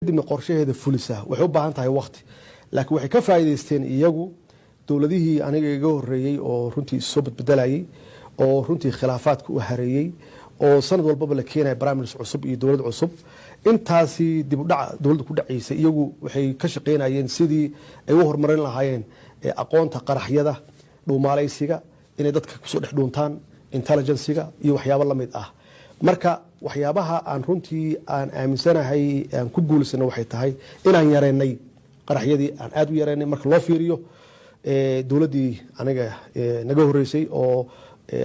kadibna qorshaheeda fulisa waxay u baahan tahay waqti laakiin waxay ka faa'iideysteen iyagu dowladihii aniga iga horeeyay oo runtii soo badbedelayay oo runtii khilaafaadka u hareeyay oo sanad walbaba la keenay barnaamij cusub iyo dowlad cusub intaasi dib u dhac dowladda ku dhaceysay iyagu waxay ka shaqeynayeen sidii ay u horumarin lahaayeen aqoonta qaraxyada dhuumaalaysiga inay dadka kusoo dhex dhuuntaan intelligencega iyo waxyaabo la mid ah marka waxyaabaha aan runtii aan aaminsanahay aan ku guulisana waxay tahay inaan yareynay qaraxyadii aan aad u yareynay marka loo fiiriyo dowladdii aniga naga horeysay oo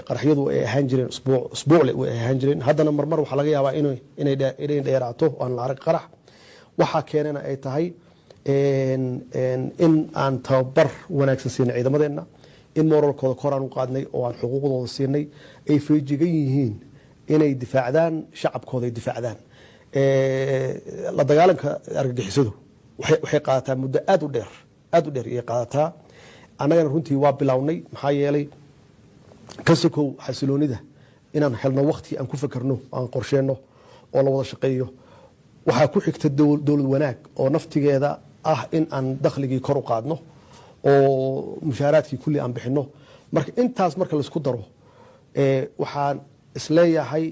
qaraxyadu ay ahaan jireen usbuucle way ahaan jireen haddana marmar waxaa laga yaabaa inay dheeraato aan la arag qarax waxaa keenana ay tahay in aan tababar wanaagsan siinay ciidamadeenna in moralkooda kor aan u qaadnay oo aan xuquuqdooda siinay ay feejigan yihiin inay difaacdaan shacabkooda ay difaacdaan la dagaalanka argagixisadu waxay qaadataa muddo aad u dheer ayay qaadataa annagana runtii waa bilownay maxaa yeelay ka sokow xasiloonida inaan helno waqti aan ku fakerno aan qorsheenno oo la wada shaqeeyo waxaa ku xigta dowlad wanaag oo naftigeeda ah in aan dakhligii kor u qaadno oo mushaaraadkii kulli aan bixinno marka intaas marka laisku daro waxaan isleeyahay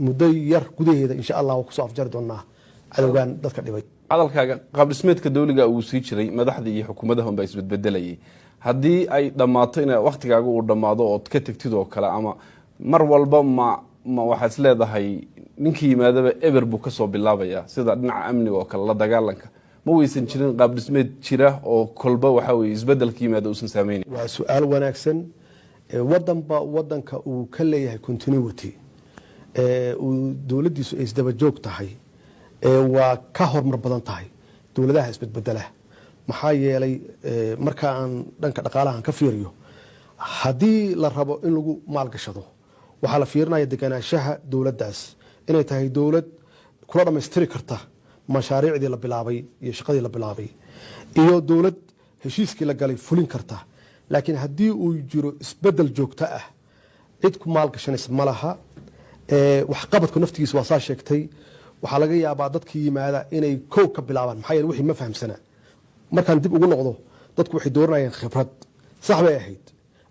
muddo yar gudaheeda insha allah kusoo afjari doonaa cadowgan dadka dhibay hadalkaaga qaab dhismeedka dawliga uu sii jiray madaxda iyo xukuumadaha unbaa isbedbedelayay haddii ay dhammaato in waqtigaaga uu dhammaado ood ka tegtid oo kale ama mar walba ma waxaad is leedahay ninkii yimaadaba eber buu kasoo bilaabaya sida dhinaca amniga oo kale la dagaalanka ma weysan jirin qaab dhismeed jira oo kolba waxa weye isbedelka yimaada uusan saameynayn waa su-aal wanaagsan wadanba wadanka uu ka leeyahay continuity uu dowladdiisu ay isdaba joog tahay waa ka horumar badan tahay dowladaha isbedbedela maxaa yeelay marka aan dhanka dhaqaalahan ka fiiriyo haddii la rabo in lagu maalgashado waxaa la fiirinaya deganaanshaha dowladdaas inay tahay dowlad kula dhammaystiri karta mashaariicdii la bilaabay iyo shaqadii la bilaabay iyo dowlad heshiiskii la galay fulin karta laakiin haddii uu jiro isbedel joogto ah cid ku maalgashanaysa ma laha waxqabadku naftigiisa waa saa sheegtay waxaa laga yaabaa dadkii yimaada inay kow ka bilaabaan maxaa yeele wixii ma fahamsana markaan dib ugu noqdo dadku waxay dooranayeen khibrad sax bay ahayd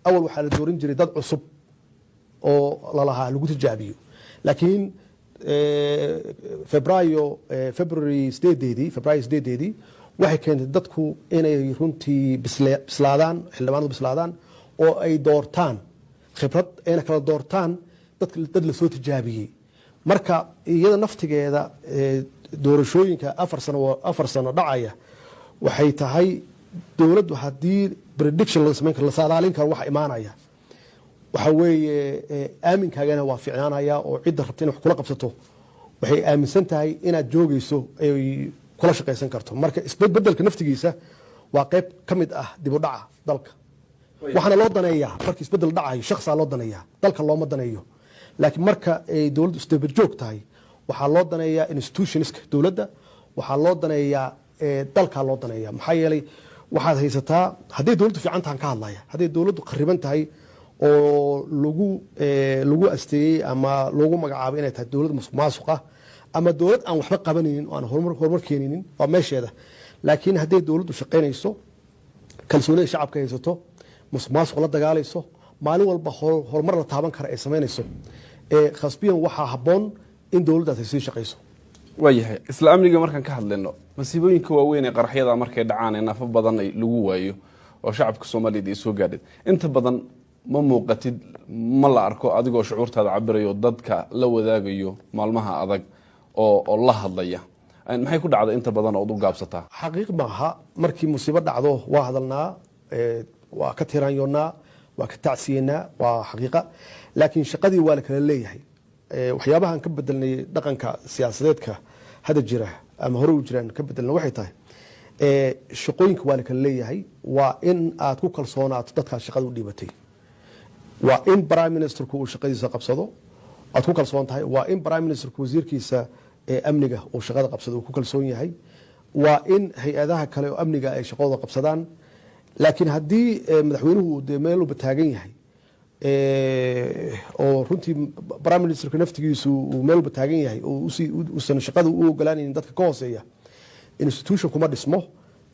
awal waxaa la dooran jiray dad cusub oo lalahaa lagu tijaabiyo laakiin february 8deedii waxay keentay dadku inay runtii bislaadaan xildhibaanadu bislaadaan oo ay doortaan khibrad ayna kala doortaan dad lasoo tijaabiyey marka iyada naftigeeda doorashooyinka afar sano dhacaya waxay tahay dowladdu haddii prediction laga samayn karo la saadaalin karo waxa imaanaya waxa weeye aaminkaagana waa fiicnaanaya oo cidda rabta inay wax kula qabsato waxay aaminsan tahay inaad joogayso ay kula shaqaysan karto marka isbedbedelka naftigiisa waa qayb ka mid ah dib u dhaca dalka waxaana loo daneeyaa markii isbedel dhacayo shaqsaa loo daneeyaa dalka looma daneeyo laakiin marka ay dowladdu isdaba joog tahay waxaa loo daneeyaa institutionska dowladda waxaa loo daneeyaa dalkaa loo daneeyaa maxaa yeelay waxaad haysataa hadday dowladdu fiican tahan ka hadlaya hadday dowladdu khariban tahay oo lagu asteeyey ama loogu magacaabay inay tahay dowlad musuq maasuq ah ama dowlad aan waxba qabanaynin oo aan horumar keeninin waa meesheeda laakiin hadday dowladdu shaqaynayso kalsoonida shacabka haysato musuq maasuq la dagaalayso maalin walba horumar la taaban kara ay samaynayso khasbiyan waxaa habboon in dowladdaas ay sii shaqayso waayahay isla amniga markaan ka hadlayno masiibooyinka waaweyn ee qaraxyada markay dhacaan ee naafo badan lagu waayo oo shacabka Soomaaliyeed ay soo gaadhay inta badan ma muuqatid ma la arko adigoo shucuurtaada cabirayo dadka la wadaagayo maalmaha adag oo la hadlaya maxay ku dhacday inta badan oo u gaabsataa xaqiiq maaha markii musiibo dhacdo waa hadalnaa waa ka tiraanyoonaa waa ka tacsiyeynaa waa xaqiiqa laakiin shaqadii waa la kala leeyahay waxyaabahan ka bedelnay dhaqanka siyaasadeedka hada jira ama hore u jiraan ka bedelna waxay tahay shaqooyinka waa la kala leeyahay waa in aad ku kalsoonaato dadkaad shaqada u dhiibatay waa in prime ministerku uu shaqadiisa qabsado aad ku kalsoon tahay waa in prime ministerku wasiirkiisa amniga uu shaqada qabsado uu ku kalsoon yahay waa in hay-adaha kale oo amniga ay shaqadooda qabsadaan laakiin haddii madaxweynuhu uu meel walba taagan yahay oo runtii prime ministerka naftigiisu uu meel walba taagan yahay oo uusan shaqada u ogolaanaynin dadka ka hooseeya institution kuma dhismo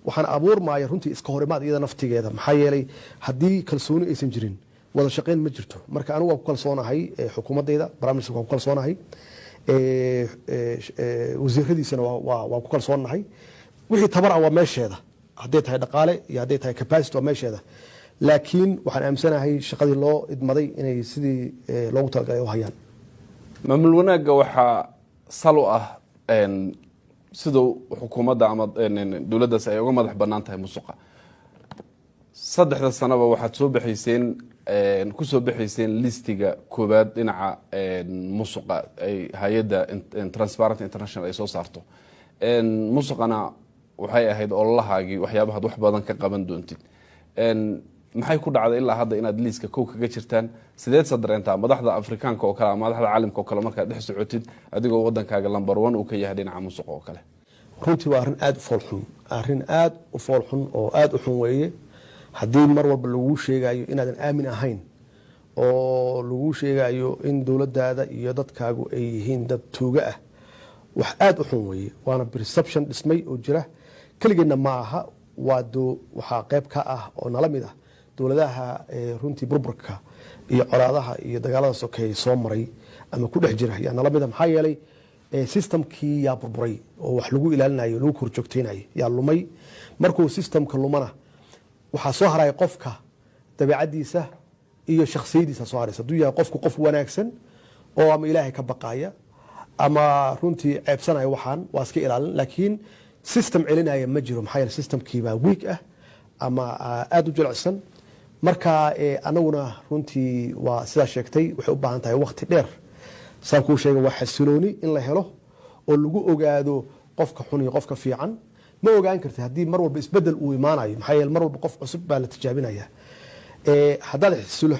waxaan abuurmaya runtii iska horimaad iyada naftigeeda maxaa yeelay haddii kalsooni aysan jirin wada shaqayn ma jirto marka anigu waan ku kalsoonahay xukuumadayda prime minister waan ku kalsoonahay wasiiradiisana waan ku kalsoonahay wixii tabar ah waa meesheeda hadday tahay dhaqaale iyo hadday tahay capacity waa meesheeda laakiin waxaan aaminsanahay shaqadii loo idmaday inay sidii loogu talagalay u hayaan maamul wanaagga waxaa sal u ah siduu xukuumadda ama dowladdaas ay uga madax bannaan tahay musuqa 3 sanaba waxaad soo baxayseen ku soo baxayseen listiga koobaad dhinaca musuqa ay hay'adda Transparency International ay soo saarto musuqana waxay ahayd ololahaagii waxyaabaha wax badan ka qaban doontid maxay ku dhacday ilaa hadda inaad liiska kow kaga jirtaan sideed sadareentaa madaxda Afrikaanka oo kale madaxda caalamka oo kale markaad dhex socotid adigoo wadankaaga number 1 uu ka yahay dhinaca musuqa oo kale runtii waa arrin aad u foolxun oo aad u xun weeye haddii mar walba lagu sheegayo inaadan aamin ahayn oo lagu sheegayo in dowladdaada iyo dadkaagu ay yihiin dad tuuga ah wax aad u xun weeye waana perception dhismay oo jira kaligeedna ma aha waxaa qayb ka ah oo nala mid ah dowladaha runtii burburka iyo colaadaha iyo dagaalada sokeeye soo maray ama ku dhex jira yaa nala mid ah maxaa yeelay systemkii yaa burburay oo wax lagu ilaalinayo lagu korjoogteynayo yaa lumay markuu systemka lumana waxaa soo haraya qofka dabeecadiisa iyo shakhsiyadiisa soo haraysa hadduu yahay qofku qof wanaagsan oo ama ilaahay ka baqaya ama runtii ceebsanaya waxaan waa iska ilaalin laakiin system celinaya ma jiro maxaa yeelay systemkii baa weak ah ama aad u jilicsan marka anaguna runtii waa sidaa sheegtay waxay u baahan tahay waqti dheer saan kuu sheegay waa xasilooni in la helo oo lagu ogaado qofka xun iyo qofka fiican ma ogaan kartid haddii mar walba isbedel uu imaanayo maxaa yeelay mar walba qof cusub baa la tijaabinaya haddaad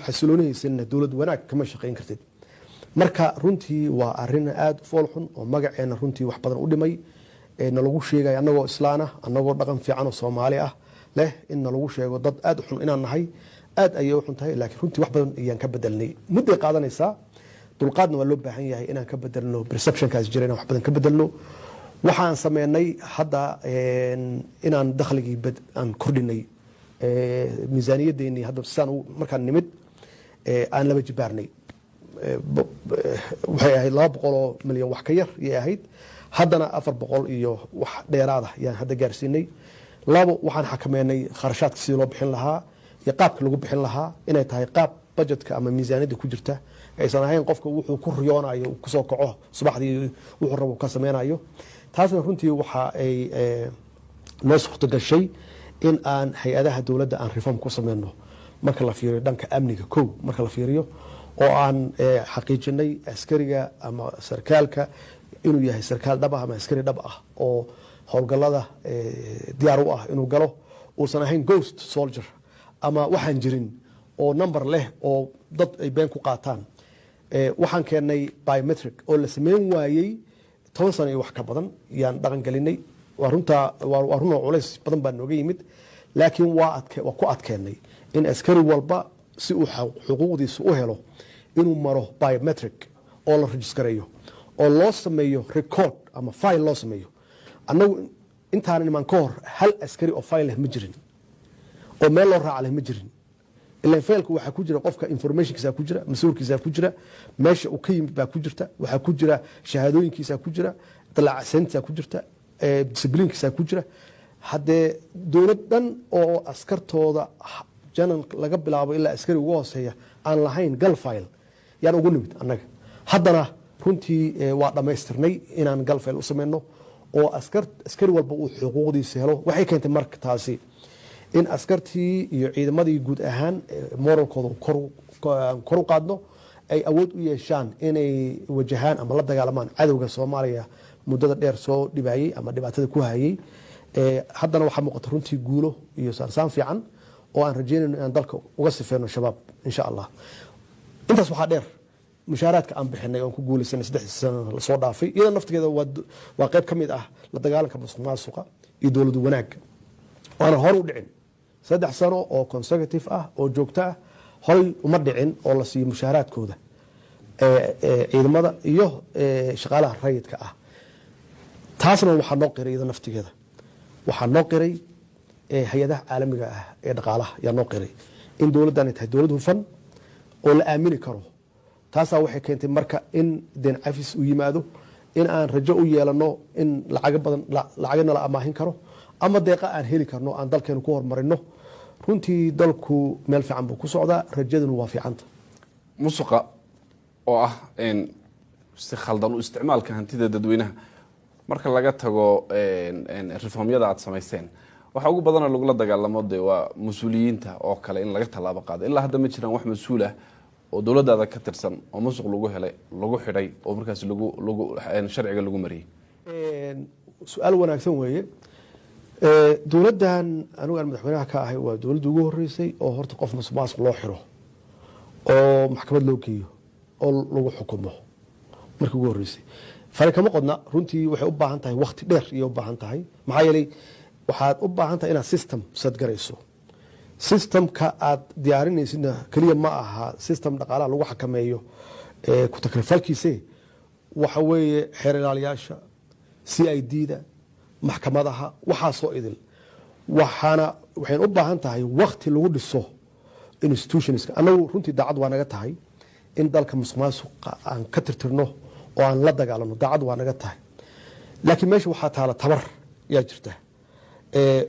xasiloonihaysanna dowlad wanaag kama shaqayn kartid marka runtii waa arrin aad u fool xun oo magaceena runtii wax badan u dhimay nalagu sheegayo annagoo islaana annagoo dhaqan fiican oo Soomaali ah leh in nalagu sheego dad aad u xun inaan nahay aad ayay u xun tahay laakiin runtii wax badan ayaan ka bedelnay muddo qaadanaysaa dulqaadna waa loo baahan yahay inaan ka bedelno perceptionkaas jira inaan wax badan ka bedelno waxaan sameynay hadda inaan dakhligii aan kordhinay miisaaniyadeennii hadda sidaan markaan nimid aan laba jibaarnay waxay ahayd 200 milyan wax ka yar ayay ahayd haddana 400 iyo wax dheeraada ayaan hadda gaarsiinay labo waxaan xakameynay kharashaadka sidii loo bixin lahaa iyo qaabka lagu bixin lahaa inay tahay qaab budgetka ama miisaaniyadda ku jirta aysan ahayn qofka wuxuu ku riyoonayo uu kusoo kaco subaxdii wuxuu rabo ka sameynayo taasna runtii waxa ay noo suurto gashay in aan hay-adaha dowladda aan reform ku sameyno marka la fiiriyo dhanka amniga kow marka la fiiriyo oo aan xaqiijinay askariga ama sarkaalka inuu yahay sarkaal dhab ah ama askari dhab ah oo howlgallada diyaar u ah inuu galo uusan ahayn ghost soldier ama waxaan jirin oo number leh oo dad ay been ku qaataan waxaan keenay biometric oo la sameyn waayey 10 sano iyo wax ka badan yaan dhaqan gelinay waa run oo culays badan baa nooga yimid laakiin waa ku adkeenay in askari walba si uu xuquuqdiisa u helo inuu maro biometric oo la registereeyo oo loo sameeyo record ama file loo sameeyo annagu intaan iman ka hor hal askari oo file leh ma jirin oo meel loo raac leh ma jirin ilaa failku waxa ku jira qofka informationkiisa ku jira masuulkiisa ku jira meesha uu ka yimid baa ku jirta waxa ku jira shahaadooyinkiisa ku jira dalacsantiisa ku jirta disciplinekiisa ku jira hadee dowladan oo askartooda janan laga bilaabo ilaa askari ugu hooseeya aan lahayn gal file yaan ugu nimid annaga haddana runtii waa dhamaystirnay inaan gal file u sameyno oo askari walba uu xuquuqdiisa helo waxay keentay marka taasi in askartii iyo ciidamadii guud ahaan moralkooda kor u qaadno ay awood u yeeshaan inay wajahaan ama la dagaalamaan cadowga Soomaaliya muddada dheer soo dhibayay ama dhibaatada ku hayay haddana waxaa muuqata runtii guulo iyo saarsaan fiican oo aan rajeynayno inaan dalka uga sifeeno shabaab insha Allah intaas waxaa dheer mushaaraadka aan bixinay oo ku guulaysanay 3 sano la soo dhaafay iyada naftigeeda waa qayb ka mid ah la dagaalanka musuqmaasuqa iyo dowlad wanaag waana hor u dhicin 3 sano oo consecutive ah oo joogto ah horay uma dhicin oo la siiyo mushaaraadkooda ciidamada iyo shaqaalaha rayidka ah. taasna waxaa noo qiray iyada naftigeeda, waxaa noo qiray hay-adaha caalamiga ah ee dhaqaalaha yaa noo qiray in dowladdan ay tahay dowlad hufan oo la aamini karo. taasaa waxay keentay marka in deen cafis u yimaado, in aan rajo u yeelano in lacagana la amaahin karo ama deeqa aan heli karno, aan dalkeenu ku horumarino. runtii dalku meel fiican buu ku socdaa, rajaduna waa fiicanta. musuqa oo ah si khaldan u isticmaalka hantida dadweynaha, marka laga tago reformyada aad samayseen, waxa ugu badanoo lagula dagaalamo de waa mas-uuliyiinta oo kale in laga tallaabo qaado. ilaa hadda ma jiraan wax mas-uul ah oo dowladdaada ka tirsan oo musuq lagu helay, lagu xidhay, oo markaas sharciga lagu mariyey? su-aal wanaagsan weeye. dowladdan anigu aan madaxweynaha ka ahay waa dowladda ugu horeysay oo horta qof musuqmaasuq loo xiro oo maxkamad loo geeyo oo lagu xukumo markii ugu horeysay. fari kama qodna, runtii waxay u baahan tahay waqti dheer iyo u baahan tahay, maxaa yeelay waxaad u baahan tahay inaad system sadgarayso. systemka aad diyaarinaysidna keliya ma aha system dhaqaalaha lagu xakameeyo ku takrifalkiise, waxa weeye xeer ilaaliyaasha, CID-da, maxkamadaha, waxaasoo idil. waxayna u baahan tahay waqti lagu dhiso institutionska. anagu runtii daacad waa naga tahay in dalka musuqmaasuqa aan ka tirtirno oo aan la dagaalano, daacad waa naga tahay. laakiin meesha waxaa taala tabar yaa jirta.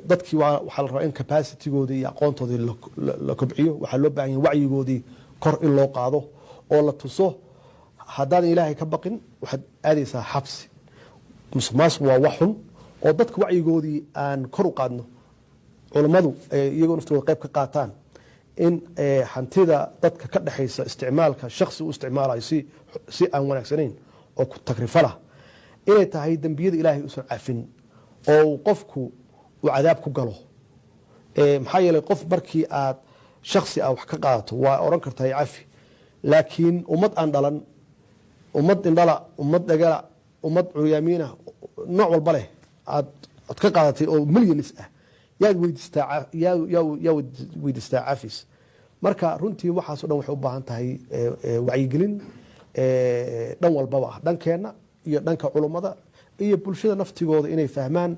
dadkii waxaa la rabaa in capacitigoodii iyo aqoontoodii la kobciyo. waxaa loo baahan yahay wacyigoodii kor in loo qaado oo la tuso. haddaadan ilaahay ka baqin waxaad aadaysaa xabsi. musuqmaasuq waa wax xun oo dadka wacyigoodii aan kor u qaadno, culammadu iyagoo naftooda qayb ka qaataan in hantida dadka ka dhexaysa isticmaalka shaksi u isticmaalayo si aan wanaagsanayn oo ku takrifala inay tahay dembiyada ilaahay uusan cafin oo qofku uu cadaab ku galo. maxaa yeelay qof markii aad shaksi ah wax ka qaadato waa oran kartaa cafi, laakiin ummad aan dhalan, ummad indhala, ummad dhagala, ummad curyaamiina, nooc walba leh aad ka qaadatay oo milyanis ah yaad weydiistaa cafis. marka runtii waxaasoo dhan waxay u baahan tahay wacyigelin dhan walbaba ah, dhankeenna iyo dhanka culummada iyo bulshada naftigooda inay fahmaan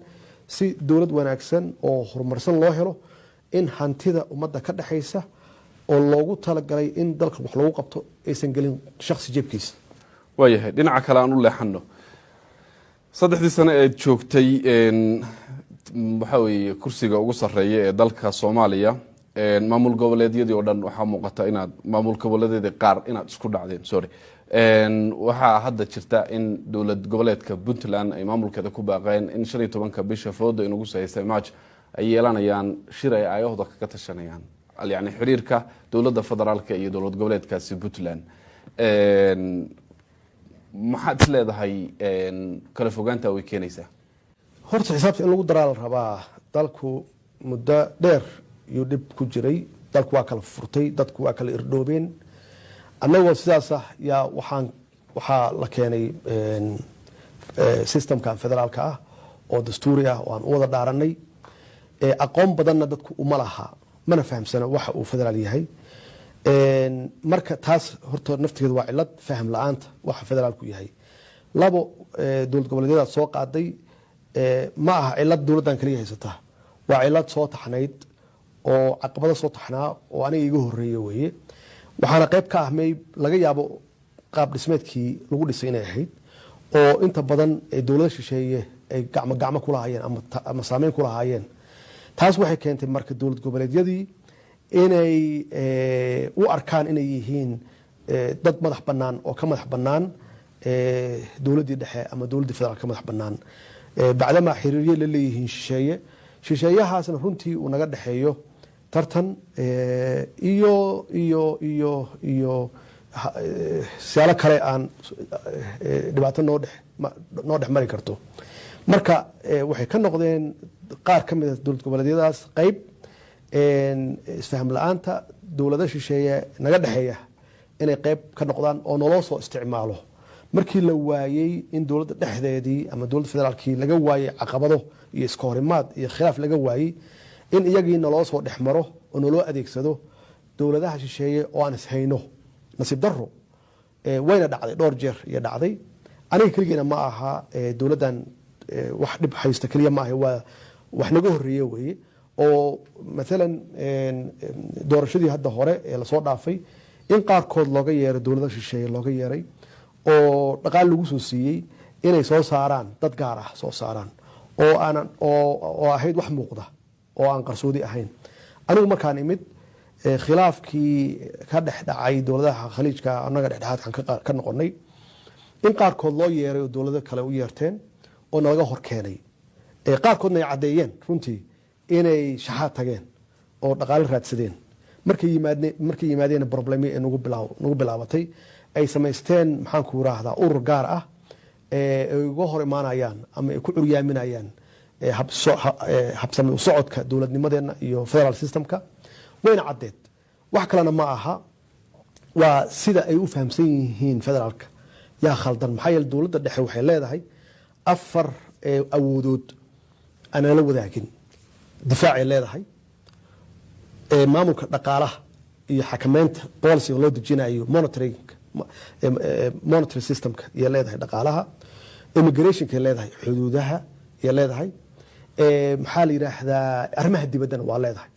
si dowlad wanaagsan oo horumarsan loo helo, in hantida ummadda ka dhexaysa oo loogu talagalay in dalka wax lagu qabto aysan gelin shaksi jeebkiisa. waayahay, dhinaca kale aan u leexano. 3 sano ee joogtay waxa weeye kursiga ugu sarreeya ee dalka Soomaaliya, maamul goboleedyadii oo dhan waxaa muuqata inaad maamul goboleedyadii qaar inaad isku dhacdeen. waxaa hadda jirta in dowlad goboleedka Puntland ay maamulkeeda ku baaqeen in 15 bisha foodo inugu sahaysay March ay yeelanayaan shir ay ayahooda ka tashanayaan, yani xiriirka dowladda federaalka iyo dowlad goboleedkaasi Puntland. maxaad isleedahay kala fogaanta way keenaysaa? horta xisaabta in lagu daraa la rabaa. dalku muddo dheer iyo dhib ku jiray, dalku waa kala furtay, dadku waa kala irdhoobeen. annagoo sidaas ah yaa waxaa la keenay systemkan federaalka ah oo dastuuri ah oo aan u wada dhaaranay. aqoon badanna dadku uma laha, mana fahamsana waxa uu federaal yahay. marka taas horta naftigeeda waa cilad faham la-aanta waxa federaalku yahay. 2 dowlad goboleedyadaad soo qaaday ma aha cilad dowladdan kaliya haysata, waa cilad soo taxnayd oo caqabado soo taxnaa oo aniga iga horeeya weeye. waxaana qayb ka ah may laga yaabo qaab dhismeedkii lagu dhisay inay ahayd oo inta badan dowlada shisheeye ay gacmo ku lahaayeen ama saameyn ku lahaayeen. taas waxay keentay marka dowlad goboleedyadii inay u arkaan inay yihiin dad madax bannaan oo ka madax bannaan dowladdii dhexe ama dowladdii federaal ka madax bannaan, bacdamaa xiriirye la leeyihiin shisheeyahaasna runtii uu naga dhexeeyo tartan iyo siyaalo kale aan dhibaato noo dhex mari karto. marka waxay ka noqdeen qaar ka mid a dowlad goboleedyadaas qayb isfaham la-aanta dowlada shisheeye naga dhexeeya inay qayb ka noqdaan oo naloo soo isticmaalo. markii la waayey in dowladda dhexdeedii ama dowladda federaalkii laga waayey caqabado iyo iska horimaad iyo khilaaf laga waayey, in iyagii naloo soo dhex maro oo naloo adeegsado dowladaha shisheeye oo aan ishayno nasiib daro wayna dhacday dhowr jeer iyo dhacday aniga keligeena ma aha dowladdan wax dhib haysta keliya ma aha waa wax naga horreeye weeye oo maalan doorashadii hadda hore ee lasoo dhaafay in qaarkood looga yeeray dowladaha shisheeye looga yeeray oo dhaqaal lagu soo siiyey inay soo saaraan dad gaar ah soo saaraan oo ahayd wax muuqda oo aan qarsoodi ahayn anigu markaan imid khilaafkii ka dhex dhacay dowladaha khaliijka annaga dhexdhexaadkan ka noqonay in qaarkood loo yeeray oo dowlado kale u yeerteen oo nalaga hor keenay qaarkoodna ay caddeeyeen runtii inay shaxaad tageen oo dhaqaale raadsadeen markay yimaadeen problemi ee nagu bilaabatay ay samaysteen maxaanku yiraahdaa urur gaar ah ay uga hor imaanayaan ama ay ku curyaaminayaan habsami u socodka dowladnimadeena iyo federal systemka wayna caddeed wax kalena ma aha waa sida ay u fahamsan yihiin federaalka yaa khaldan maxaa yeele dowladda dhexe waxay leedahay 4 awoodood aan la wadaagin difaacay leedahay maamulka dhaqaalaha iyo xakameynta policy loo dejinayo monetary systemka iyo leedahay dhaqaalaha immigrationka leedahay xuduudaha iyo leedahay maxaa la yiraahdaa arrimaha dibaddana waa leedahay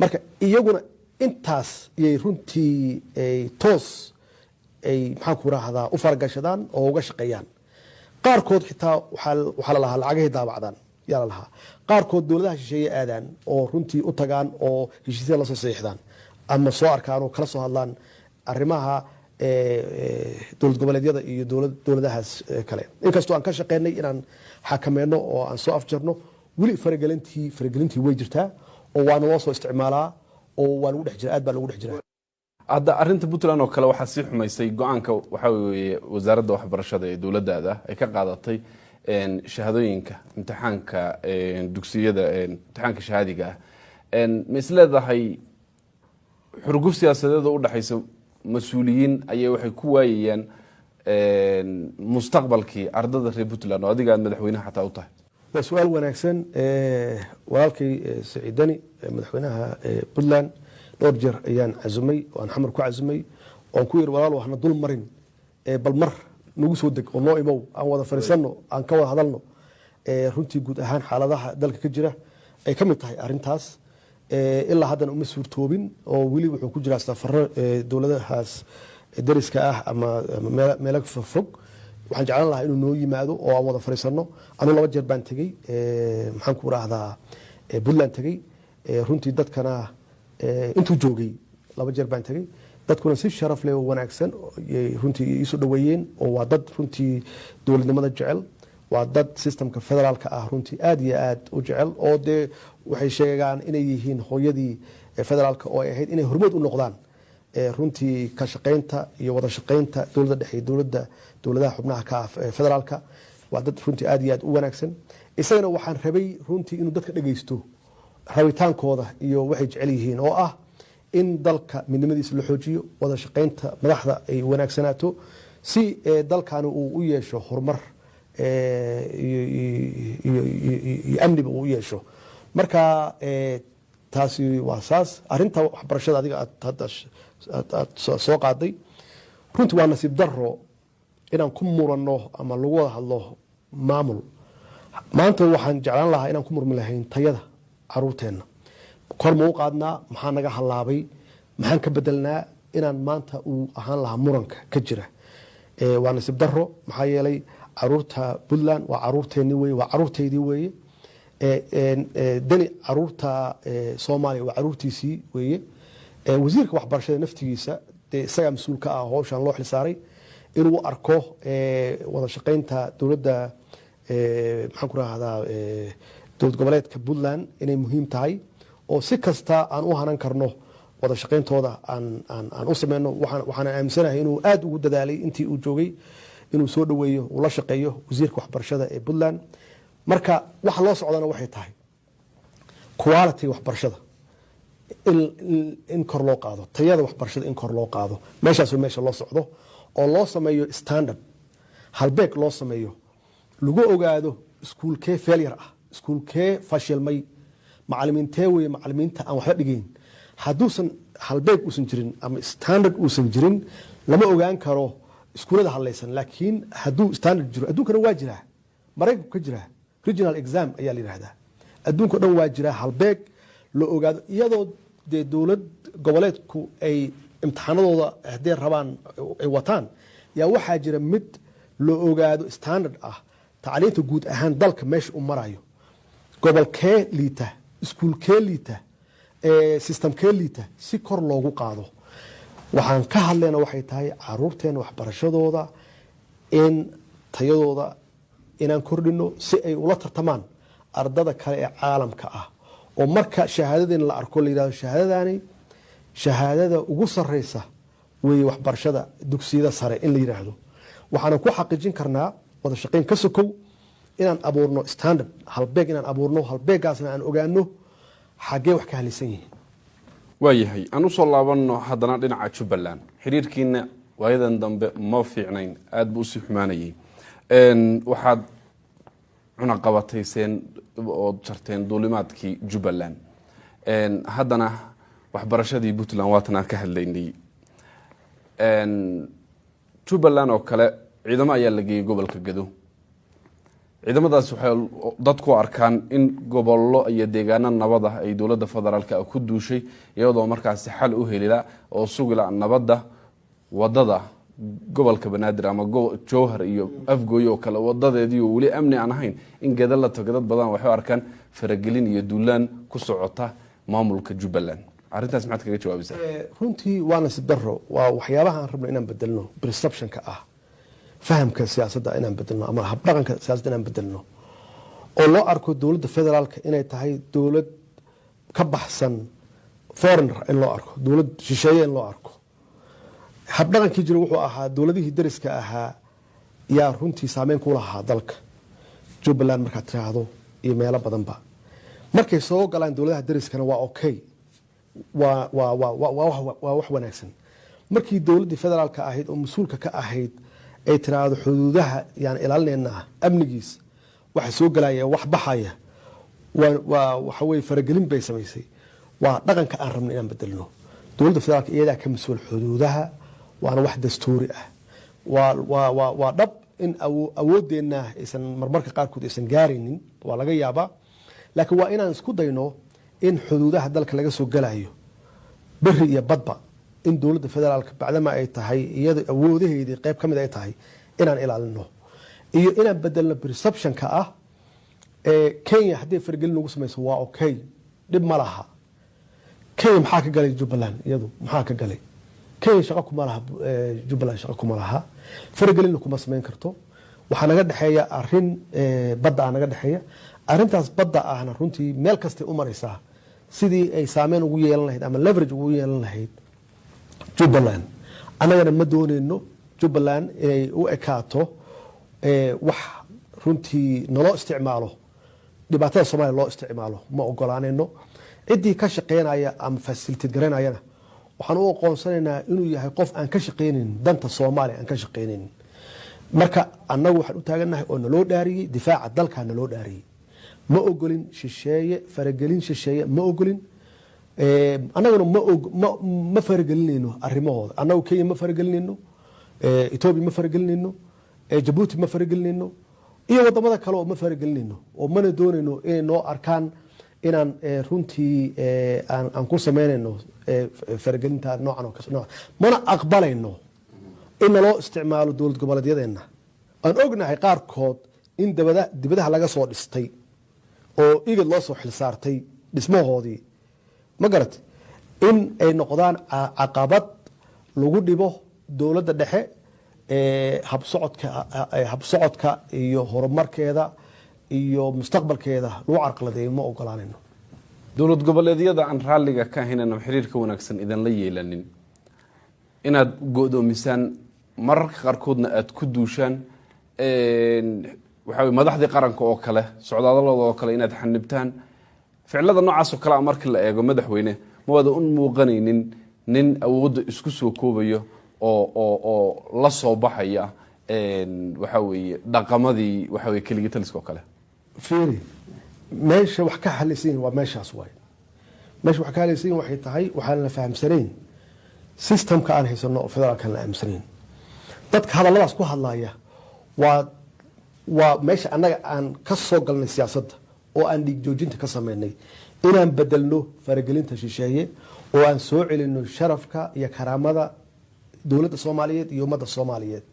marka iyaguna intaas iyay runtii toos ay maxaan ku raahdaa u fargashadaan oo uga shaqeeyaan qaarkood xitaa waxaa la lahaa lacagahay daabacdaan yaa la lahaa qaarkood dowladaha shisheeye aadaan oo runtii u tagaan oo heshiisya la soo saxiixdaan ama soo arkaan oo kala soo hadlaan arrimaha dowlad goboleedyada iyo dowladahaas kale inkastoo aan ka shaqeynay inaan xakameyno oo aan soo afjarno weli faragelintii way jirtaa oo waana loo soo isticmaalaa oo waa lagu dhex jira aad baa lagu dhex jiraa hadda arrinta puntland oo kale waxaa sii xumaysay go-aanka waxaa weeye wasaaradda waxbarashada ee dowladdaada ay ka qaadatay shahaadooyinka imtixaanka dugsiyada imtixaanka shahaadiga ah ma is leedahay xurguf siyaasadeed oo u dhexaysa mas-uuliyiin ayay waxay ku waayayaan mustaqbalkii ardada reer puntland oo adiga aad madaxweynaha xataa u tahay waa su-aal wanaagsan walaalkay Saciid Dani madaxweynaha puntland dhowr jeer ayaan cazumay oo aan xamar ku cazumay oo ku yiri walaal waxna dul marin bal mar nagu soo deg oo noo imow aan wada fariisano aan ka wada hadalno runtii guud ahaan xaaladaha dalka ka jira ay ka mid tahay arrintaas ilaa haddana uma suurtoobin oo weli wuxuu ku jiraa safaro dowladahaas dariska ah ama meelo fog waxaan jeclaan lahaa inuu noo yimaado oo aan wada fariisano anuu 2 jeer baan tegey maxaan ku raahdaa puntland tegey runtii dadkana intuu joogay 2 jeer baan tegey dadkuna si sharaf leh oo wanaagsan runtii isu dhaweeyeen oo waa dad runtii dowladnimada jecel waa dad systemka federaalka ah runtii aad iyo aad u jecel oo dee waxay sheegaan inay yihiin hooyadii federaalka oo ay ahayd inay hormood u noqdaan runtii ka shaqeynta iyo wada shaqeynta dowladda dhexe iyo dowladaha xubnaha ka ah federaalka waa dad runtii aad iyo aad u wanaagsan isagana waxaan rabay runtii inuu dadka dhageysto rabitaankooda iyo waxay jecel yihiin oo ah in dalka midnimadiisa la xoojiyo wada shaqeynta madaxda ay wanaagsanaato si dalkani uu u yeesho horumar iyo amniba uu u yeesho marka taasi waa saas arrinta waxbarashada adiga aad soo qaaday runtii waa nasiib daro inaan ku muranno ama lagu wada hadlo maamul maanta waxaan jeclaan lahaa inaan ku murmi lahayn tayada caruurteenna kor ma u qaadnaa maxaa naga halaabay maxaan ka bedelnaa inaan maanta uu ahaan lahaa muranka ka jira waa nasiib daro maxaa yeelay caruurta puntland waa caruurteeni weye waa caruurteydii weeye dani caruurta soomaaliya waa caruurtiisii weeye wasiirka waxbarashada naftigiisa dee isagaa mas-uul ka ah howshaan loo xilsaaray inuu arko wada shaqeynta dowladda maxaan ku rahdaa dowlad goboleedka puntland inay muhiim tahay oo si kasta aan u hanan karno wada shaqeyntooda aan u sameyno waxaan aaminsanahay inuu aad ugu dadaalay intii uu joogay inuu soo dhaweeyo uu la shaqeeyo wasiirka waxbarashada ee puntland marka waxa loo socdana waxay tahay quality waxbarashada in kor loo qaado tayada waxbarashada in kor loo qaado meeshaas meesha loo socdo oo loo sameeyo standard halbeeg loo sameeyo lagu ogaado iskuulkee failure ah iskuulkee fashilmay macallimiintee weeye macallimiinta aan waxba dhigayn halbeeg uusan jirin ama standard uusan jirin lama ogaan karo iskuulada hadlaysan laakiin hadduu standard jiro adduunkana waa jiraa maraykanku ka jiraa regional exam ayaa la yidhahdaa adduunka o dhan waa jiraa halbeeg la ogaado iyadoo dee dowlad goboleedku ay imtixaanadooda hadday rabaan ay wataan yaa waxaa jira mid la ogaado standard ah tacliinta guud ahaan dalka meesha u marayo gobolkee liita iskuulkee liita systemkee liita si kor loogu qaado waxaan ka hadlayna waxay tahay caruurteena waxbarashadooda in tayadooda inaan kordhino si ay ula tartamaan ardada kale ee caalamka ah oo marka shahaadadeena la arko la yidhahdo shahaadadani shahaadada ugu sarreysa weeye waxbarashada dugsiyada sare in la yidhaahdo waxaanan ku xaqiijin karnaa wada shaqayn ka sokow inaan abuurno standard halbeeg inaan abuurno halbeegaasna aan ogaano xaggee wax ka halisan yihiin waayahay aan usoo laabanno haddana dhinaca jubbaland xiriirkiina waayadan dambe ma fiicnayn aada buu usii xumaanayay waxaad cunaqabatayseen ood jarteen duulimaadkii jubbaland haddana waxbarashadii puntland waatan aan ka hadlaynay jubbaland oo kale ciidamo ayaa la geeyey gobolka gado ciidamadaas waxay dadku arkaan in gobollo iyo deegaano nabad ah ay dowladda federaalka ku duushay iyadoo markaasi xal u helila oo sugila nabadda wadada gobolka banaadir ama jowhar iyo afgooy oo kale wadadeedii oo weli amni aan ahayn in gada la tago dad badan waxay arkaan faragelin iyo duulaan ku socota maamulka jubbaland arrintaas maxaad kaga jawaabaysaa runtii waa nasiib darro waa waxyaabaha aan rabno inaan bedelno perceptionka ah fahamka siyaasadda inaan bedelno ama habdhaqanka siyaasadda inaan bedelno oo loo arko dowladda federaalka inay tahay dowlad ka baxsan foreigner in loo arko dowlad shisheeye in loo arko habdhaqankii jira wuxuu ahaa dowladihii dariska ahaa yaa runtii saameyn ku lahaa dalka jubbaland markaad tiraahdo iyo meelo badanba markay soo galaan dowladaha dariskana waa okay waa wax wanaagsan markii dowladdii federaalka ahayd oo mas-uulka ka ahayd ay tiraahdo xuduudaha yaan ilaalinaynaa amnigiis waxa soo galaya wax baxaya waxa weye faragelin bay samaysay waa dhaqanka aan rabno inaan bedelno dowladda federaalka iyadaa ka mas-uul xuduudaha waana wax dastuuri ah waa dhab in awoodeenna aysan marmarka qaarkood aysan gaaraynin waa laga yaabaa laakiin waa inaan isku dayno in xuduudaha dalka laga soo galayo beri iyo badba in dowladda federaalka bacdama ay tahay iyada awoodaheedii qayb ka mid ay tahay inaan ilaalino iyo inaan bedelno perceptionka ah kenya hadday faragelin lagu samayso waa okay dhib ma laha kenya maxaa ka galay jubbaland iyadu maxaa ka galay kenya shaqo kuma laha jubbaland shaqo kuma laha faragelinna kuma samayn karto waxaa naga dhexeeya arin badda ah naga dhexeeya arintaas badda ahna runtii meel kastay u maraysaa sidii ay saameyn ugu yeelan lahayd ama leverage ugu yeelan lahayd jubbaland annagana ma dooneyno jubbaland inay u ekaato wax runtii naloo isticmaalo dhibaatada soomaaliya loo isticmaalo ma ogolaanayno ciddii ka shaqeynaya ama facilitate garaynayana waxaan u aqoonsanaynaa inuu yahay qof aan ka shaqeynin danta soomaaliya aan ka shaqeynin marka annagu waxaan u taagannahay oo naloo dhaariyey difaaca dalkaa naloo dhaariyey ma ogolin shisheeye faragelin shisheeye ma ogolin annaguna ma faragelinayno arimahooda annagu kenya ma faragelinayno etoobiya ma faragelinayno jabuuti ma faragelinayno iyo wadamada kale oo ma faragelinayno oo mana doonayno inay noo arkaan inaan runtii aan ku samaynayno faragelinta noocan oo mana aqbalayno in naloo isticmaalo dowlad goboleedyadeena aan ognahay qaarkood in dibadaha laga soo dhistay oo igad loo soo xilsaartay dhismahoodii ma garat in ay noqdaan caqabad lagu dhibo dowladda dhexe habsocodka iyo horumarkeeda iyo mustaqbalkeeda lagu carqaladeeyo ma ogolaanayno dowlad goboleedyada aan raalliga ka ahayn ama xiriirka wanaagsan idan la yeelanin inaad go'doomisaan mararka qaarkoodna aada ku duushaan waxaa madaxdii qaranka oo kale socdaadalooda oo kale inaad xanibtaan ficilada noocaasoo kale a markii la eego madaxweyne ma wada un muuqanaynin nin awoodda isku soo koobayo oo la soo baxaya waxaa weeye dhaqamadii waxaa weye keligii taliska oo kale fiiri meesha wax ka xalisan waa meeshaas waay meesha waxa ka leeyahay waxay tahay waxaan la fahamsanayn systemka aan haysano oo federaalka la aamsanayn dadka hadalladaas ku hadlaya waa meesha annaga aan ka soo galnay siyaasadda oo aan dhiig joojinta ka sameynay inaan bedelno faragelinta shisheeye oo aan soo celino sharafka iyo karaamada dowladda Soomaaliyeed iyo ummadda Soomaaliyeed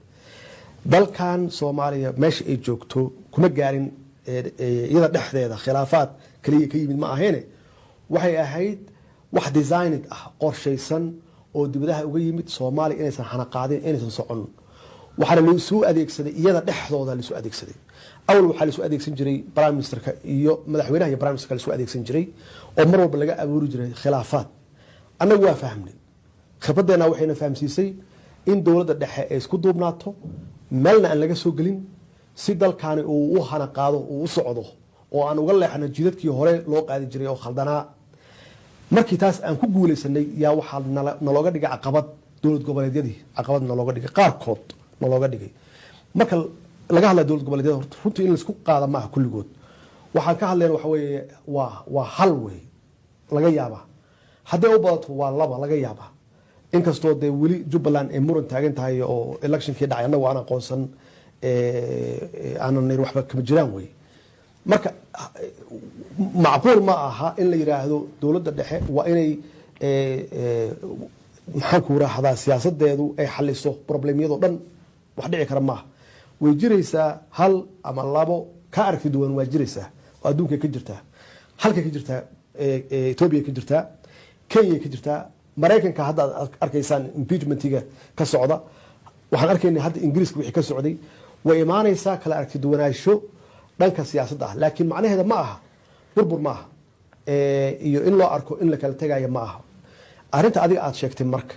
dalkan Soomaaliya meesha ay joogto kuma gaarin iyada dhexdeeda khilaafaad kaliya ka yimid ma aheene waxay ahayd wax designed ah qorshaysan oo dibadaha uga yimid Soomaaliya inaysan xana qaadin inaysan socon waxaana loo soo adeegsaday iyada dhexdooda la soo adeegsaday awal waxa la soo adeegsan jiray prime ministerka iyo madaxweynaha iyo prime ministerka la soo adeegsan jiray oo mar walba laga abuuri jiray khilaafaad anagu waa fahamnay khibradeena waxayna fahamsiisay in dowladda dhexe ay isku duubnaato meelna aan laga soo gelin si dalkaani uu u hana qaado uu u socdo oo aan uga leexno jidadkii hore loo qaadi jiray oo khaldanaa markii taas aan ku guuleysanay yaa waxaa nalooga dhigay caqabad dowlad goboleedyadii caqabad nalooga dhigay qaarkood nalooga dhigay marka laga hadlayo dowlad goboleedyada runtii in la isku qaada ma aha kulligood waxaan ka hadlayna waxa weeye waa hal wey laga yaabaa haddii u badato waa laba laga yaabaa inkastoo dee weli Jubbaland ay muran taagan tahay oo electionkii dhacay annagu aan aqoonsan aanan waxba kama jiraan wey marka macquul ma aha in la yiraahdo dowladda dhexe waa inay maxaan ku raahdaa siyaasadeedu ay xaliso problemyada dhan wax dhici kara ma way jiraysaa hal ama labo ka arki duwan waa jiraysaa oo adduunka ka jirta halka ka jirta Ethiopia ka jirta Kenya ka jirta Mareykanka hadda arkaysaan impeachmentiga ka socda waxaan arkaynaa hadda Ingiriiska wixii ka socday way imaanaysaa kala arki duwanaansho dhanka siyaasadda ah laakiin macnaheedu ma aha burbur ma aha iyo in loo arko in la kala tagayo ma aha arinta adiga aad sheegtay marka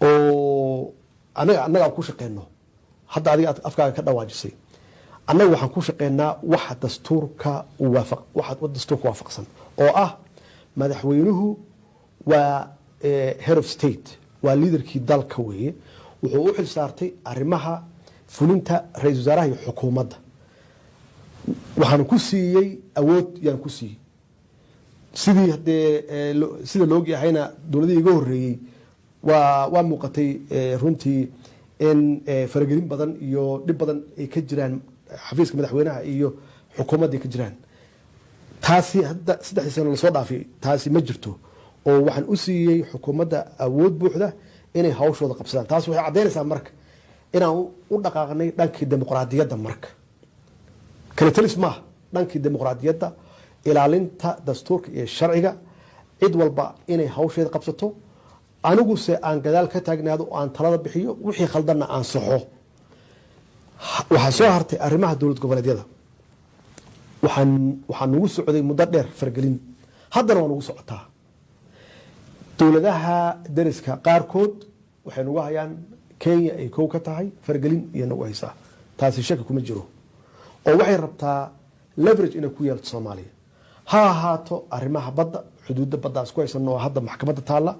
oo anaga ku shaqeeno hadda adiga afkaaga ka dhawaajisay anaga waxaan ku shaqeynaa waxa dastuurka waafaqsan oo ah madaxweynuhu waa head of state waa leaderkii dalka weeye wuxuu u xil saartay arrimaha fulinta ra'iisul wasaaraha iyo xukuumadda waxaan ku siiyay awood yaan ku siiyay sidii sida loo yaahayna dowladii iga horeeyay waa muuqatay runtii in faragelin badan iyo dib badan ay ka jiraan xafiiska madaxweynaha iyo xukuumadda ka jiraan taasi hadda 3 sano la soo dhaafay taasi ma jirto oo waxaan u siiyay xukuumadda awood buuxda inay hawshooda qabsadaan taas waxay cadeynaysaa marka inaan u dhaqaaqnay dhankii dimuqraadiyadda marka kala talis ma dhankii dimuqraadiyadda ilaalinta dastuurka iyo sharciga cid walba inay hawsheeda qabsato anigu se aan gadaal ka taagnaado oo aan talada bixiyo wixii khaldanna aan saxo waxa soo hartay arrimaha dowlad goboleedyada waxaan ugu socday muddo dheer fargelin haddana waan ugu socotaa dowladaha dariska qaarkood waxay nagu hayaan Kenya ay koow ka tahay fargelin iyo nagu haysaa taasi shaki kuma jiro oo waxay rabtaa leverage inay ku yeelto Soomaaliya ha ahaato arrimaha badda xuduudda badda isku haysan oo hadda maxkamadda taala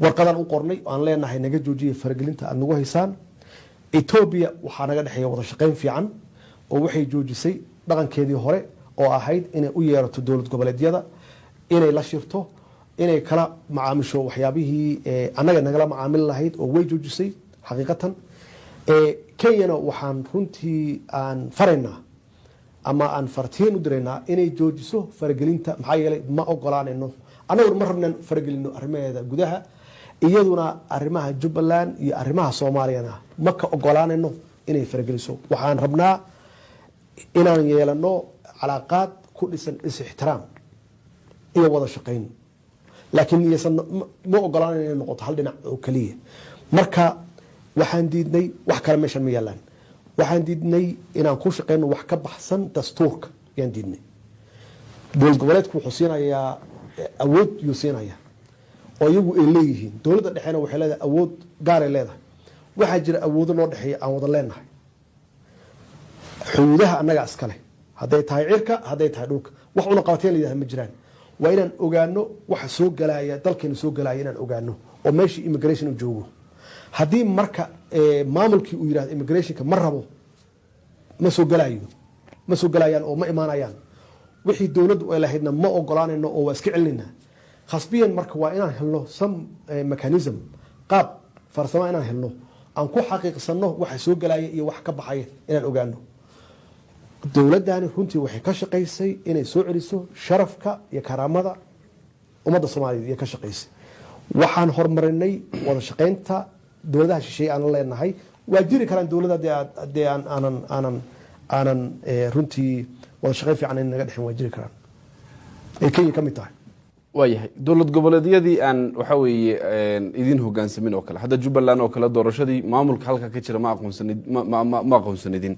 warqadan u qornay aan leenahay naga joojiye fargelinta aan nagu haysaan Ethiopia waxa naga dhaxeeya wada shaqayn fiican oo waxay joojisay dhaqankeedii hore oo ahayd inay u yeerato dowlad goboleedyada inay la shirto inay kala macaamisho waxyaabihii anaga nagala macaamil lahayd oo way joojisay xaqiiqatan Kenya waxaan runtii aan faraynaa ama aan fartiin u direynaa inay joojiso fargelinta maxaa yeelay ma ogolaanayno anagu ma rabnaan fargelino arrimaheeda gudaha iyaduna arrimaha Jubbaland iyo arrimaha Soomaaliyana ma ka ogolaanayno inay fargeliso waxaan rabnaa inaan yeelano calaaqaad ku dhisan is-ixtiraam iyo wada shaqayn laakiin iysan ma ogolaanayno inay noqoto hal dhinac oo kaliya marka waxaan diidnay wax kale meeshan ma yaalaan waxaan diidnay inaan ku shaqeyno wax ka baxsan dastuurka yaan diidnay dowlad goboleedku wuxuu siinayaa awood yuu siinayaa oo iyagu ay leeyihiin dowladda dhexena waxay leedahay awood gaar ay leedahay waxaa jira awoodo noo dhexeeya aan wada leenahay xuduudaha annaga iskale hadday tahay cirka hadday tahay dhulka wax una qabateen la yidhahda ma jiraan waa inaan ogaano waxa soo galaya dalkeena soo galaya inaan ogaano oo meeshii immigration uu joogo haddii marka maamulkii uu yiraahdo immigrationka ma rabo ma soo galayaan oo ma imaanayaan wixii dowladdu ay lahaydna ma ogolaanayno oo waa iska celinayna khasbiyan marka waa inaan helno some mechanism qaab farsamo inaan helno aan ku xaqiiqsano waxa soo galaya iyo wax ka baxaya inaan ogaano dowladani runtii waxay ka shaqaysay inay soo celiso sharafka iyo karaamada ummadda Soomaaliyeed iyo ka shaqaysay waxaan horumarinay wada shaqaynta dowladaha shisheeye aan leenahay waa jiri karaan dowladda aanan runtii wada shaqayn fiican in naga dhexin waa jiri karaan ay Kenya ka mid tahay waayahay dowlad goboleedyadii aan waxa weeye idin hoggaansamin oo kale hadda Jubbaland oo kale doorashadii maamulka halka ka jira ma aqoonsanidin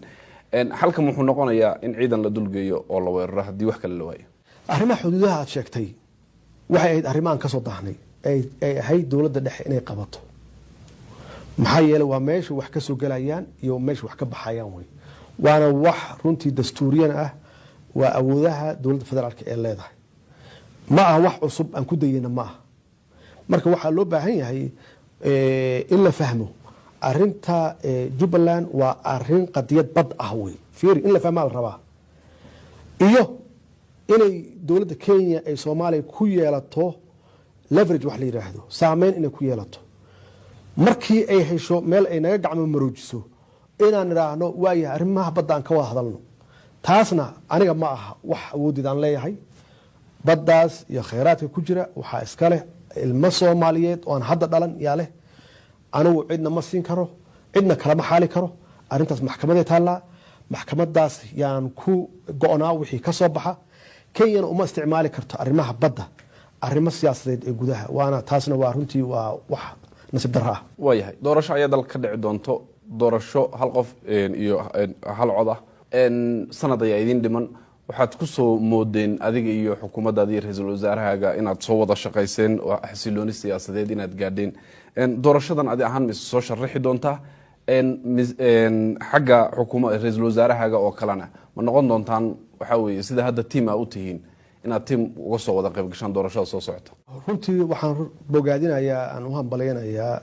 halka muxuu noqonayaa in ciidan la dulgeeyo oo la weeraro haddii wax kale la waayo arrimaha xuduudaha aad sheegtay waxay ahayd arrimahan ka soo daahnay ay ahayd dowladda dhexe inay qabato maxaa yeelay waa meesha wax ka soo galayaan iyo meesha wax ka baxayaan wey waana wax runtii dastuuriyan ah waa awoodaha dowladda federaalka ee leedahay ma aha wax cusub aan ku dayeyna ma aha marka waxaa loo baahan yahay in la fahmo arinta Jubbaland waa arin qadiyad bad ah wey fiiri in la fahmaa la rabaa iyo inay dowladda Kenya ay Soomaaliya ku yeelato leverage wax la yiraahdo saameyn inay ku yeelato markii ay hesho meel ay naga gacmo maroojiso inaan iraahno waayahay arrimaha badda ka wada hadalno taasna aniga ma aha wax awoodidaan leeyahay baddaas iyo kheyraadka ku jira waxaa iska leh ilmo Soomaaliyeed oo aan hadda dhalan yaa leh anigu cidna ma siin karo cidna kalama xaali karo arintaas maxkamadeed taala maxkamadaas yaan ku go'naa wixii ka soo baxa Kenya uma isticmaali karto arrimaha badda arrimo siyaasadeed ee gudaha waana taasna waa runtii waa wax nasiib darro ah waayahay doorasho ayaa dalka ka dhici doonto doorasho hal qof iyo hal cod ah sanad ayaa idin dhiman waxaad ku soo moodeen adiga iyo xukuumaddaadii ra'iisul wasaarahaaga inaad soo wada shaqayseen oo xasilooni siyaasadeed inaad gaadheen doorashadan adi ahaan mis soo sharaxi doontaa xagga xukuumadda ra'iisul wasaarahaaga oo kalena ma noqon doontaan waxa weeye sida hadda tiim u tihiin inaad tiim uga soo wada qayb gashaan doorashada soo socota runtii waxaan bogaadinayaa aan u hambaleynayaa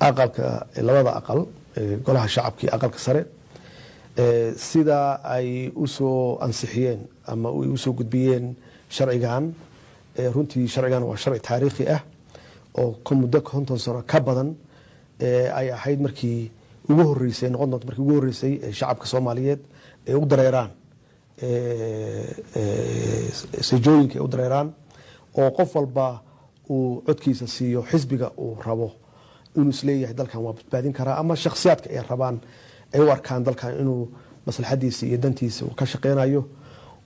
aqalka labada aqal golaha shacabka iyo aqalka sare sida ay u soo ansixiyeen ama ay u soo gudbiyeen sharcigan runtii sharcigan waa sharci taariikhi ah oo ka muddo 50 sano ka badan ay ahayd markii ugu horeysay noqon doonto markii ugu horeysay shacabka Soomaaliyeed ay u dareeraan sijooyinka ay u dareeraan oo qof walba uu codkiisa siiyo xisbiga uu rabo inuu isleeyahay dalkan waa badbaadin karaa ama shakhsiyaadka ay rabaan ay u arkaan dalkan inuu maslaxadiisa iyo dantiisa uu ka shaqeynayo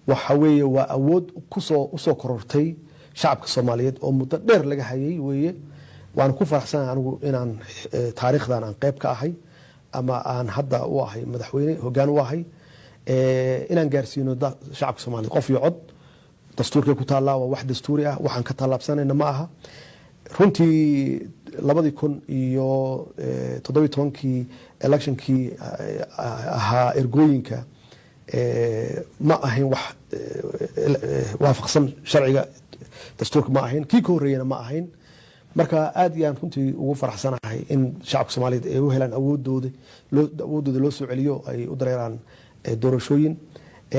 waxa weeye waa awood usoo korortay shacabka Soomaaliyeed oo muddo dheer laga hayay weeye waan ku faraxsanahay anigu inaan taariikhdan aan qayb ka ahay ama aan hadda u ahay madaxweyne hoggaan u ahay inaan gaarsiino shacabka Soomaaliyeed qof iyo cod dastuurka ku taala waa wax dastuuri ah waxaan ka talaabsanayna ma aha runtii 2017 electionkii ahaa ergooyinka ma ahayn wax waafaqsan sharciga dastuurka ma ahayn kii ka horeeyana ma ahayn marka aad iyaan runtii ugu faraxsanahay in shacabka Soomaaliyeed ay u helaan awoodooda loo soo celiyo ay u dareeraan doorashooyin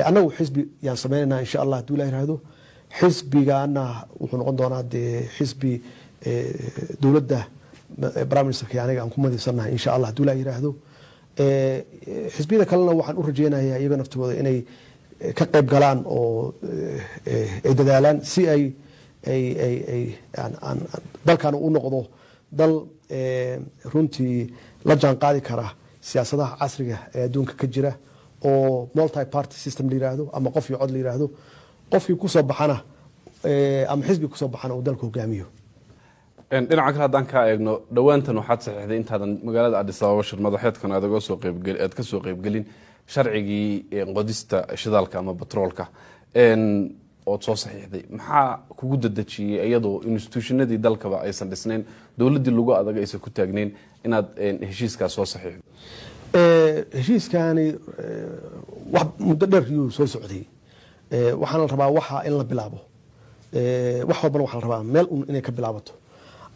anagu xisbi yaan sameeynaa insha Allah haduu la yiraahdo xisbigana wuxuu noqon doonaa xisbi dowladda prime minister aniga aan ku madiisanahay insha Allah haduu la yiraahdo xisbiyada kalena waxaan u rajeynayaa iyaga naftooda inay ka qayb galaan oo ay dadaalaan si ay dalkan u noqdo dal runtii la jaan qaadi kara siyaasadaha casriga ee adduunka ka jira oo multi party system la yiraahdo ama qof iyo cod la yiraahdo qofkii ku soo baxana ama xisbi ku soo baxana uu dalka hogaamiyo dhinaca kale haddaan ka eegno dhowaantan waxaad saxiixday intaadan magaalada Addis Ababa shir madaxeedkan aad ka soo qaybgelin sharcigii qodista shidaalka ama batroolka oo soo saxiixday maxaa kugu dadajiyay iyadoo institutionadii dalkaba aysan dhisnayn dowladii lagu adag aysan ku taagnayn inaad heshiiskaas soo saxiixdo heshiiskani wax muddo dheer yuu soo socday waxaan la rabaa waxa in la bilaabo wax walba waxaan la rabaa meel inay ka bilaabato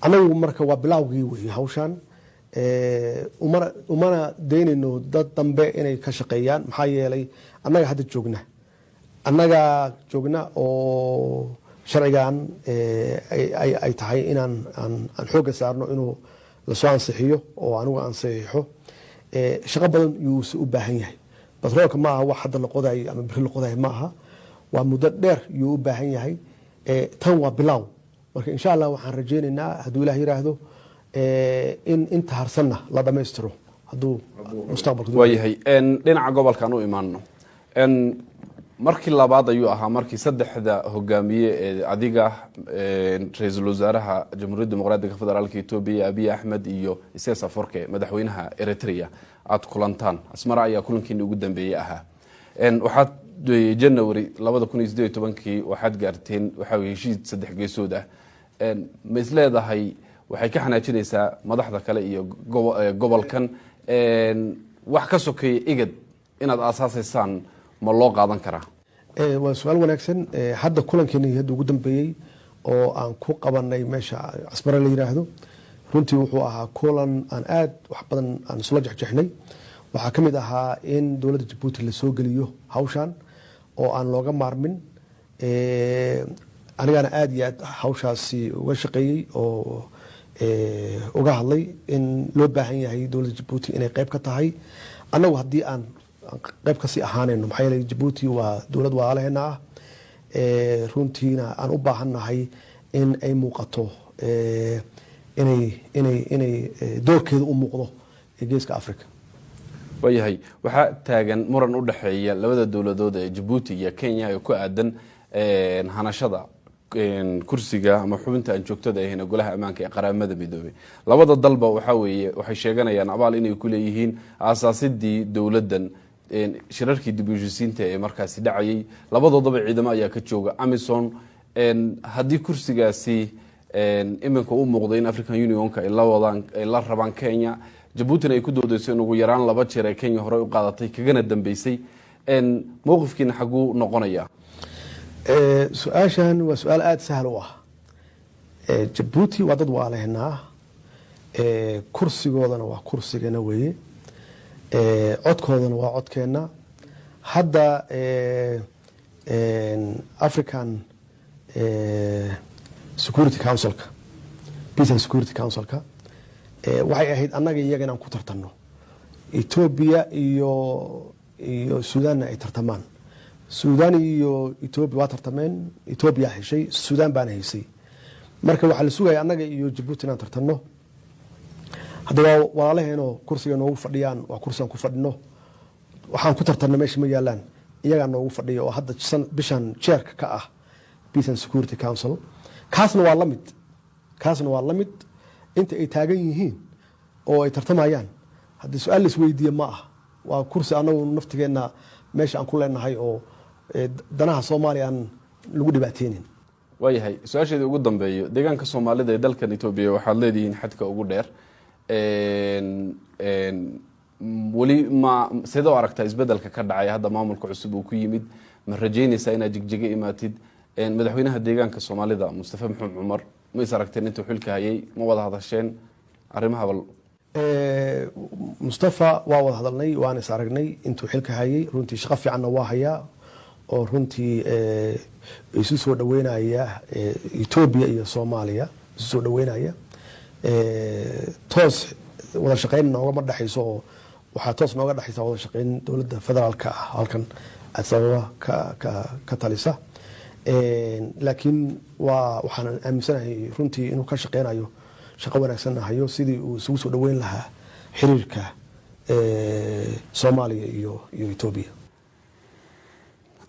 anagu marka waa bilaawgii weeye hawshan umana deynayno dad dambe inay ka shaqeeyaan maxaa yeelay annaga hadda joogna oo sharcigan ay tahay inaan aan xoogga saarno inuu lasoo ansixiyo oo anigu ansixiixo shaqo badan yuuse u baahan yahay. batroolka ma aha wax hadda la qodayo ama biri la qodayo ma aha, waa muddo dheer yuu u baahan yahay. tan waa bilow, marka insha allah waxaan rajaynaynaa hadduu ilaah yiraahdo in inta harsanna la dhammaystiro hadduu mustaqbalka waayahay. dhinaca gobolkan u imaano, markii labaad ayuu ahaa markii saddexda hogaamiye ee adiga ra-iisul wasaaraha jamhuuriyadda dimuqraadiga federaalka Itoobiya Abiy Ahmed iyo Isaas Aforke madaxweynaha Eritrea aad kulantaan. Asmara ayaa kulankiina ugu dambeeyay ahaa. waxaad January 2018 waxaad gaarteen waxa heshiis saddex geesood ah. ma isleedahay waxay ka xanaajinaysaa madaxda kale iyo gobolkan wax ka sokeeya igad inaad aasaasaysan ma loo qaadan karaa? waa su'aal wanaagsan. hadda kulankeena hadda ugu dambeeyay oo aan ku qabanay meesha Asmara la yiraahdo, runtii wuxuu ahaa kulan aan aad wax badan aan isla jexjeexnay. waxaa ka mid ahaa in dowladda Djibouti la soo geliyo hawshan oo aan looga maarmin. anigana aad iyo aad hawshaasi uga shaqeeyey oo uga hadlay in loo baahan yahay dowladda Djibouti inay qayb ka tahay. annagu haddii aan qayb kasii ahaanayno, maxaa yeelay Djibouti waa dowlad walaalaheena ah, runtiina aan u baahannahay in ay muuqato inay doorkeeda u muuqdo ee geeska Afrika. waayahay, waxaa taagan muran u dhexeeya labada dowladood ee Djibouti iyo Kenya ee ku aadan hanashada kursiga ama xubinta aan joogtada ahayn golaha ammaanka ee qaramada midoobay. labada dalba waxay sheeganayaan abaal inay ku leeyihiin aasaasidii dowladan shirarkii dib u heshiisiinta ee markaasi dhacayay. labadoodaba ciidamo ayaa ka jooga Amazon. haddii kursigaasi iminka u muuqdo in African Unionka ay la rabaan Kenya, Djibouti ay ku doodayso in ugu yaraan 2 jeer ee Kenya hore u qaadatay kagana dambeysay, mowqifkiina xaguu noqonaya? su-aashan waa su-aal aada sahal u ah. Djibouti waa dad waalehnaa, kursigoodana waa kursigeena weeye, codkoodana waa codkeena. hadda African Security Councilka, Peace and Security Councilka, waxay ahayd annaga iyaga inaan ku tartanno. Ethiopia iyo Sudan ay tartamaan. Sudan iyo Ethiopia waa tartameen, Ethiopia heshay, Sudan baana haysay. marka waxaa la sugaya annaga iyo Djibouti inaan tartanno. haddaba walaalaheenoo kursiga noogu fadhiyaan waa kursigan ku fadhino, waxaan ku tartanno meesha ma yaalaan, iyagaa noogu fadhiya oo hadda bishan chairka ka ah Peace and Security Council. kaasna waa la mid inta ay taagan yihiin oo ay tartamayaan. haddii su-aal la isweydiiye ma ah, waa kursi annagu naftigeena meesha aan ku leenahay oo danaha Soomaaliya aan lagu dhibaateynin. waayahay, su-aasheeda ugu dambeeyo, deegaanka Soomaalida ee dalkan Itoobiya waxaad leedihiin xadka ugu dheer. weli ma sidoo aragtaa isbedelka ka dhacay hadda maamulka cusub uu ku yimid? ma rajaynaysaa inaad jigjiga imaatid? madaxweynaha deegaanka Soomaalida Mustafa Maxamed Cumar ma is aragteen intuu xilka hayay? ma wada hadasheen arrimaha? Mustafa waa wada hadalnay, waan is aragnay intuu xilka hayay. runtii shaqo fiicanna waa hayaa oo runtii isu soo dhaweynaya Ethiopia iyo Soomaaliya isu soo dhaweynaya. toos wada shaqeyn noogama dhaxayso oo waxaa toos nooga dhaxaysa wada shaqeyn dowladda federaalka ah halkan Addis Ababa ka talisa. laakiin waxaan aaminsanahay runtii inuu ka shaqeynayo shaqo wanaagsan hayo sidii uu isugu soo dhaweyn lahaa xiriirka Soomaaliya iyo Ethiopia.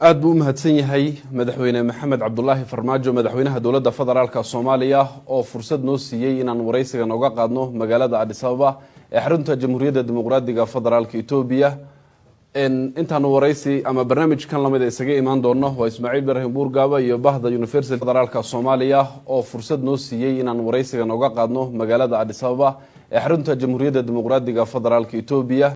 aad buu u mahadsan yahay madaxweyne Maxamed Cabdullaahi Farmaajo, madaxweynaha dowladda federaalka Soomaaliya, oo fursad noo siiyay inaan wareysiga nooga qaadno magaalada Addis Ababa ee xarunta Jamhuuriyadda Dimuqraadiga Federaalka Itoobiya. intaan wareysi ama barnaamijkan lamid isaga imaan doono waa Ismaaciil Ibrahim Buurgaaba iyo Bahda University Federaalka Soomaaliya oo fursad noo siiyay inaan wareysiga nooga qaadno magaalada Addis Ababa ee xarunta Jamhuuriyadda Dimuqraadiga Federaalka Itoobiya.